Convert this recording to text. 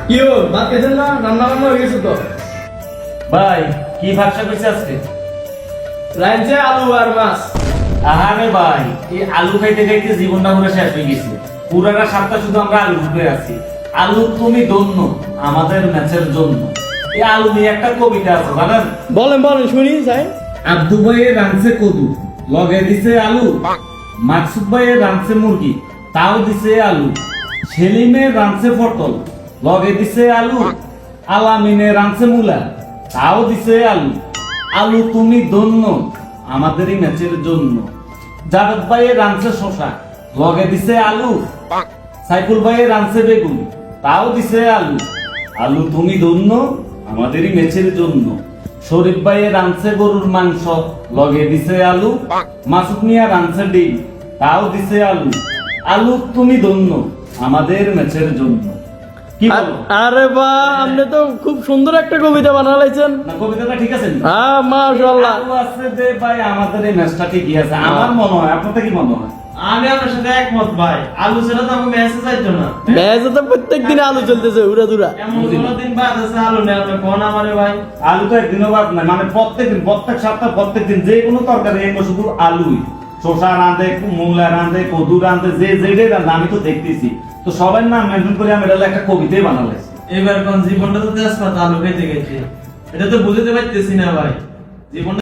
কিও ভাত খেয়েছেন না? রান্না বান্না হয়ে গেছে তো। ভাই কি ভাবসা কইছে আজকে? লাইনছে আলু আর মাছ। আহারে ভাই এই আলু খাইতে খাইতে জীবনটা পুরো শেষ হয়ে গেছে। পুরাটা সপ্তাহ শুধু আমরা আলু ঢুকে আছি। আলু তুমি ধন্য আমাদের ম্যাচের জন্য। এই আলু নিয়ে একটা কবিতা আছে জানেন? বলেন বলেন শুনি যাই। আব্দু ভাইয়ের রাঁধছে কদু, লগে দিছে আলু। মাকসুদ ভাইয়ের রাঁধছে মুরগি, তাও দিছে আলু। সেলিমের রাঁধছে পটল, লগে দিছে আলু। আলামিনের রাঁধছে মূলা, তাও দিছে আলু। আলু তুমি ধন্য আমাদেরই ম্যাচের জন্য। জাভেদ ভাইয়ের রাঁধছে শশা, লগে দিছে আলু। সাইফুল ভাইয়ের রাঁধছে বেগুন, তাও দিছে আলু। আলু তুমি ধন্য আমাদেরই ম্যাচের জন্য। শরীফ ভাইয়ের রাঁধছে গরুর মাংস, লগে দিছে আলু। মাসুদ মিয়া রাঁধছে ডিম, তাও দিছে আলু। আলু তুমি ধন্য আমাদের ম্যাচের জন্য। কি বলো? আরে বাহ, আপনি তো খুব সুন্দর একটা কবিতা বানালাইছেন। না কবিতাটা ঠিক আছে? হ্যাঁ মাশাআল্লাহ। আলু আছে যে ভাই আমাদের এই ম্যাচটা ঠিকই আছে আমার মনে হয়। আপনাদের কি মনে হয়? আমি আপনার সাথে একমত ভাই। আলু ছাড়া তো আমি ম্যাচে যাইতো না। ম্যাচে তো প্রত্যেকদিন আলু চলতেছে উড়া দুরা। এমন কোনো দিন বাদ আছে আলু নেই আপনি কোন আমারে ভাই? আলু তো একদিনও বাদ নাই, মানে প্রত্যেকদিন, প্রত্যেক সপ্তাহ, প্রত্যেকদিন যে কোনো তরকারি এনে শুধু আলুই। শসা রাঁধে, মূলা রাঁধে, কদু রাঁধে, যে যেটাই রাঁধে আমি তো দেখতেছি। তো সবার নাম মেনশন করে আমি এটা একটা কবিতাই বানালাইছি। এবার কোন জীবনটা তো তেজপাতা আলু খাইতে গেছে, এটা তো বুঝতে পারতেছি না ভাই। জীবন